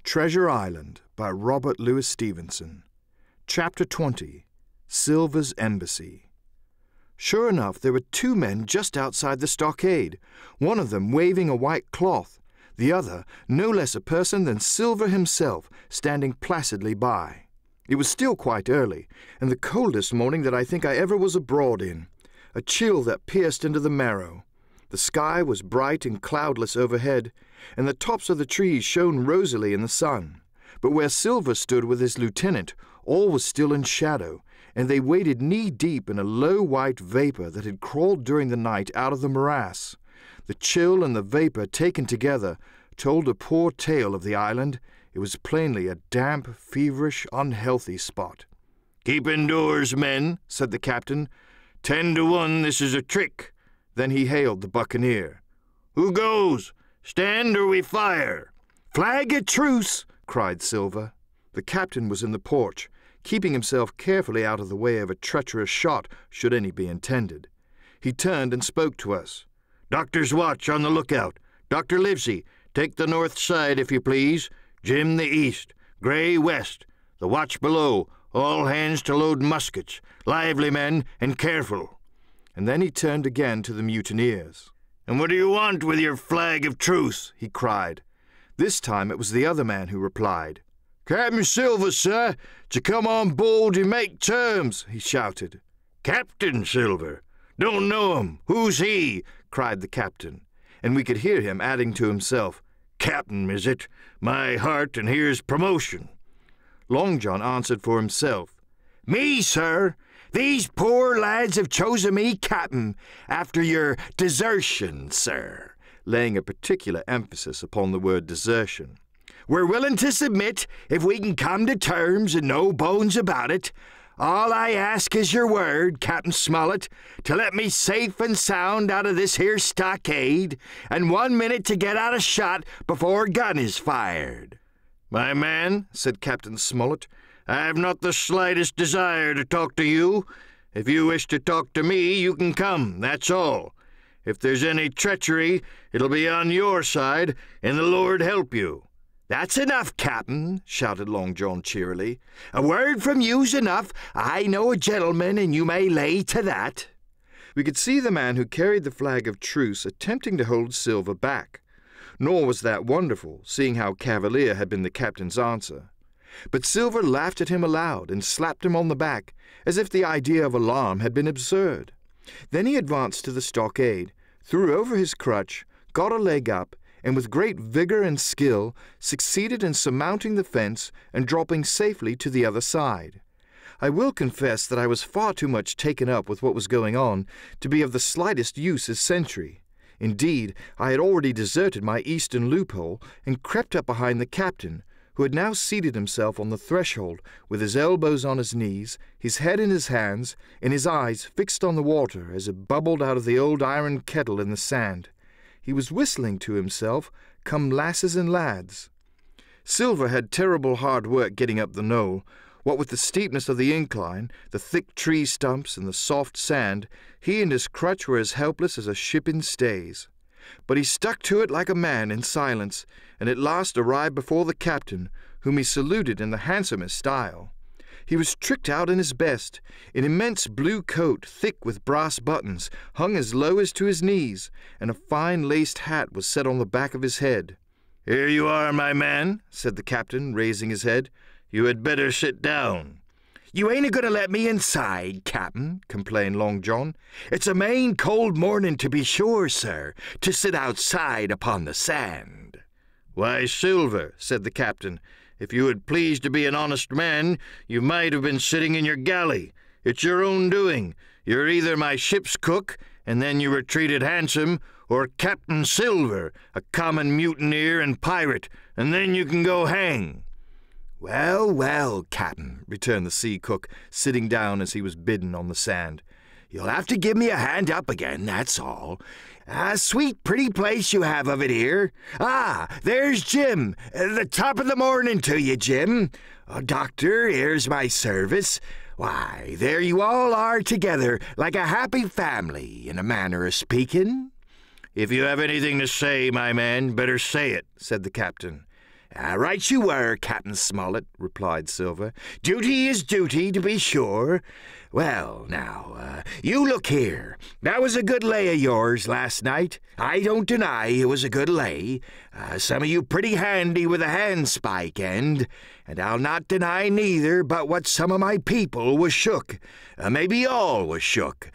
Treasure Island by Robert Louis Stevenson. Chapter 20. Silver's Embassy. Sure enough, there were two men just outside the stockade, one of them waving a white cloth, the other no less a person than Silver himself, standing placidly by. It was still quite early, and the coldest morning that I think I ever was abroad in, a chill that pierced into the marrow. The sky was bright and cloudless overhead, and the tops of the trees shone rosily in the sun. But where Silver stood with his lieutenant, all was still in shadow, and they waded knee-deep in a low white vapor that had crawled during the night out of the morass. The chill and the vapor, taken together, told a poor tale of the island. It was plainly a damp, feverish, unhealthy spot. "Keep indoors, men," said the captain. 10 to 1, this is a trick." Then he hailed the buccaneer. "Who goes? Stand or we fire." "Flag at truce!" cried Silver. The captain was in the porch, keeping himself carefully out of the way of a treacherous shot, should any be intended. He turned and spoke to us. "Doctor's watch on the lookout. Dr. Livesey, take the north side, if you please. Jim the east. Gray west. The watch below. All hands to load muskets. Lively, men, and careful." And then he turned again to the mutineers. "And what do you want with your flag of truce?" he cried. This time it was the other man who replied. "Captain Silver, sir, to come on board and make terms," he shouted. "Captain Silver? Don't know him. Who's he?" cried the captain, and we could hear him adding to himself, "Captain, is it? My heart, and here's promotion." Long John answered for himself. "Me, sir. These poor lads have chosen me captain after your desertion, sir," laying a particular emphasis upon the word desertion. "We're willing to submit if we can come to terms and no bones about it. All I ask is your word, Captain Smollett, to let me safe and sound out of this here stockade, and 1 minute to get out a shot before a gun is fired." "My man," said Captain Smollett, "I have not the slightest desire to talk to you. If you wish to talk to me, you can come, that's all. If there's any treachery, it'll be on your side, and the Lord help you." "That's enough, Captain," shouted Long John cheerily. "A word from you's enough. I know a gentleman, and you may lay to that." We could see the man who carried the flag of truce attempting to hold Silver back. Nor was that wonderful, seeing how cavalier had been the captain's answer. But Silver laughed at him aloud and slapped him on the back, as if the idea of alarm had been absurd. Then he advanced to the stockade, threw over his crutch, got a leg up, and with great vigor and skill succeeded in surmounting the fence and dropping safely to the other side. I will confess that I was far too much taken up with what was going on to be of the slightest use as sentry. Indeed, I had already deserted my eastern loophole and crept up behind the captain, who had now seated himself on the threshold with his elbows on his knees, his head in his hands, and his eyes fixed on the water as it bubbled out of the old iron kettle in the sand. He was whistling to himself, "Come lasses and lads." Silver had terrible hard work getting up the knoll. What with the steepness of the incline, the thick tree stumps, and the soft sand, he and his crutch were as helpless as a ship in stays. But he stuck to it like a man in silence, and at last arrived before the captain, whom he saluted in the handsomest style. He was tricked out in his best. An immense blue coat, thick with brass buttons, hung as low as to his knees, and a fine laced hat was set on the back of his head. "Here you are, my man," said the captain, raising his head. "You had better sit down." "You ain't a-going to let me inside, Captain," complained Long John. "It's a main cold morning, to be sure, sir, to sit outside upon the sand." "Why, Silver," said the captain, "if you had pleased to be an honest man, you might have been sitting in your galley. It's your own doing. You're either my ship's cook, and then you were treated handsome, or Captain Silver, a common mutineer and pirate, and then you can go hang." "Well, well, Captain," returned the sea cook, sitting down as he was bidden on the sand. "You'll have to give me a hand up again, that's all. A sweet, pretty place you have of it here. Ah, there's Jim. The top of the morning to you, Jim. Doctor, here's my service. Why, there you all are together, like a happy family, in a manner of speaking." "If you have anything to say, my man, better say it," said the captain. Right you were, Captain Smollett, replied Silver. Duty is duty, to be sure. Well, now, you look here. That was a good lay of yours last night. I don't deny it was a good lay. Some of you pretty handy with a handspike end, and I'll not deny neither but what some of my people was shook. Maybe all was shook.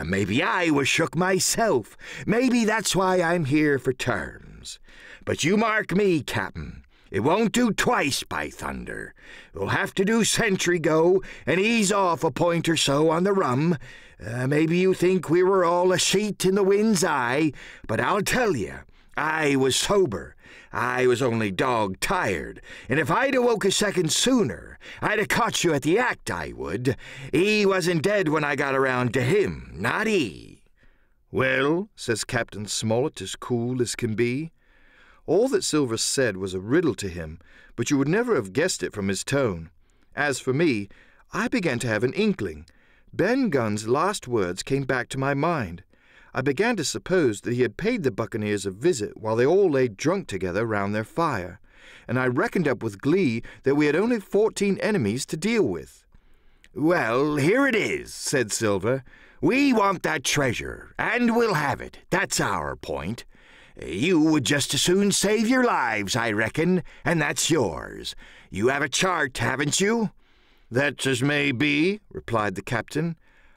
Maybe I was shook myself. Maybe that's why I'm here for terms. But you mark me, Captain. It won't do twice, by thunder. We'll have to do sentry go and ease off a point or so on the rum. Maybe you think we were all a sheet in the wind's eye, but I'll tell you, I was sober. I was only dog-tired, and if I'd awoke a second sooner, I'd have caught you at the act, I would. He wasn't dead when I got around to him, not he. Well, says Captain Smollett, as cool as can be. All that Silver said was a riddle to him, but you would never have guessed it from his tone. As for me, I began to have an inkling. Ben Gunn's last words came back to my mind. I began to suppose that he had paid the buccaneers a visit while they all lay drunk together round their fire, and I reckoned up with glee that we had only 14 enemies to deal with. Well, here it is, said Silver. We want that treasure, and we'll have it. That's our point. You would just as soon save your lives, I reckon, and that's yours. You have a chart, haven't you? That's as may be, replied the captain.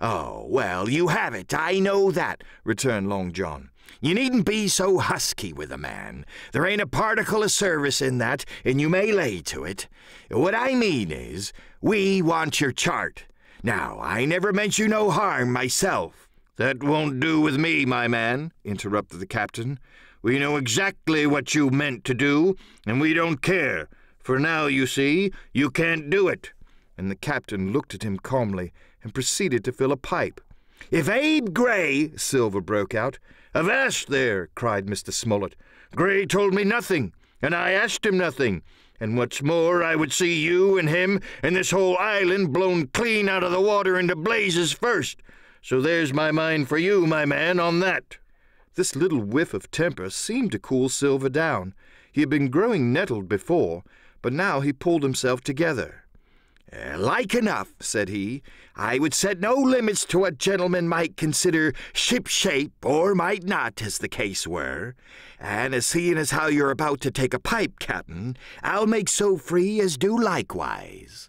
Oh, well, you have it, I know that, returned Long John. You needn't be so husky with a man. There ain't a particle of service in that, and you may lay to it. What I mean is, we want your chart. Now, I never meant you no harm myself. That won't do with me, my man, interrupted the captain. We know exactly what you meant to do, and we don't care. For now, you see, you can't do it. And the captain looked at him calmly and proceeded to fill a pipe. If Abe Gray, Silver broke out. Avast there, cried Mr. Smollett. Gray told me nothing, and I asked him nothing. And what's more, I would see you and him and this whole island blown clean out of the water into blazes first. So there's my mind for you, my man, on that. This little whiff of temper seemed to cool Silver down. He had been growing nettled before, but now he pulled himself together. Like enough, said he. I would set no limits to what gentlemen might consider ship-shape, or might not, as the case were. And as seeing as how you're about to take a pipe, Captain, I'll make so free as do likewise.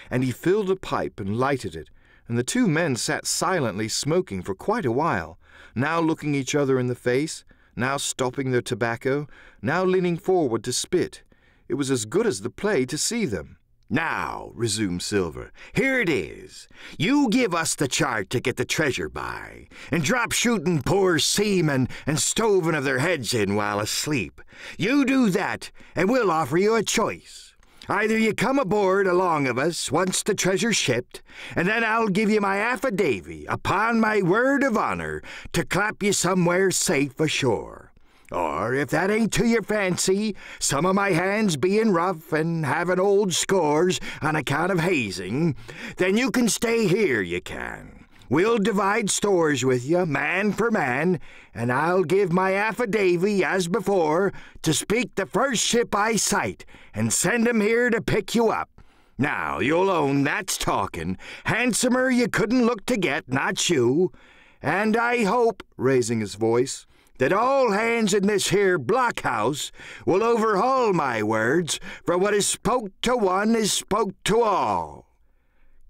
And he filled a pipe and lighted it, and the two men sat silently smoking for quite a while, now looking each other in the face, now stopping their tobacco, now leaning forward to spit. It was as good as the play to see them. Now, resumed Silver, here it is. You give us the chart to get the treasure by, and drop shooting poor seamen and stoving of their heads in while asleep. You do that, and we'll offer you a choice. Either you come aboard along of us once the treasure's shipped, and then I'll give you my affidavit, upon my word of honor, to clap you somewhere safe ashore. Or, if that ain't to your fancy, some of my hands being rough and having old scores on account of hazing, then you can stay here, you can. We'll divide stores with you, man for man, and I'll give my affidavit, as before, to speak the first ship I sight, and send 'em here to pick you up. Now, you'll own that's talking. Handsomer you couldn't look to get, not you. And I hope, raising his voice, that all hands in this here blockhouse will overhaul my words, for what is spoke to one is spoke to all.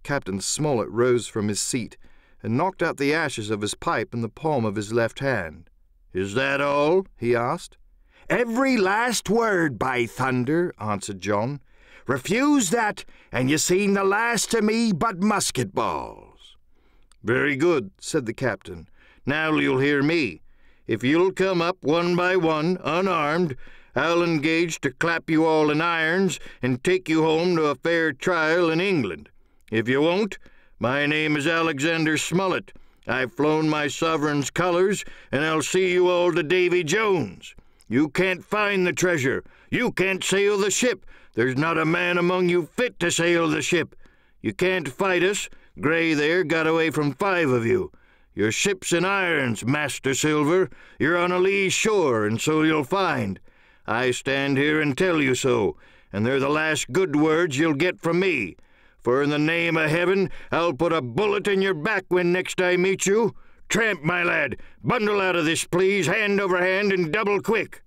Captain Smollett rose from his seat and knocked out the ashes of his pipe in the palm of his left hand. Is that all? He asked. Every last word, by thunder, answered John. Refuse that, and you seen the last of me but musket balls. Very good, said the captain. Now you'll hear me. If you'll come up one by one, unarmed, I'll engage to clap you all in irons and take you home to a fair trial in England. If you won't, my name is Alexander Smollett. I've flown my sovereign's colors, and I'll see you all to Davy Jones. You can't find the treasure. You can't sail the ship. There's not a man among you fit to sail the ship. You can't fight us. Gray there got away from 5 of you. Your ship's in irons, Master Silver. You're on a lee shore, and so you'll find. I stand here and tell you so, and they're the last good words you'll get from me. For in the name of heaven, I'll put a bullet in your back when next I meet you. Tramp, my lad, bundle out of this, please, hand over hand and double quick."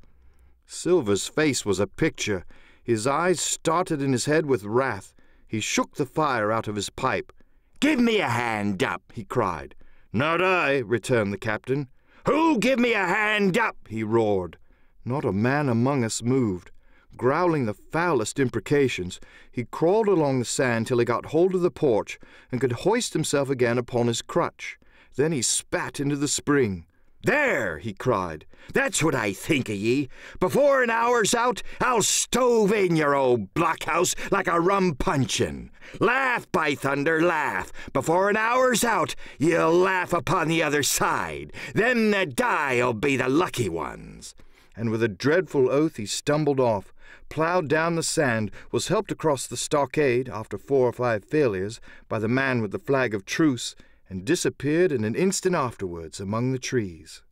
Silver's face was a picture. His eyes started in his head with wrath. He shook the fire out of his pipe. "Give me a hand up," he cried. "Not I," returned the captain. "Who'll give me a hand up?" he roared. Not a man among us moved. Growling the foulest imprecations, he crawled along the sand till he got hold of the porch and could hoist himself again upon his crutch. Then he spat into the spring. "There," he cried, "that's what I think of ye. Before an hour's out, I'll stove in your old blockhouse like a rum puncheon. Laugh, by thunder, laugh. Before an hour's out, you'll laugh upon the other side. Them that die'll be the lucky ones." And with a dreadful oath he stumbled off, ploughed down the sand, was helped across the stockade, after 4 or 5 failures, by the man with the flag of truce, and disappeared in an instant afterwards among the trees.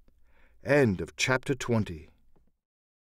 End of chapter 20.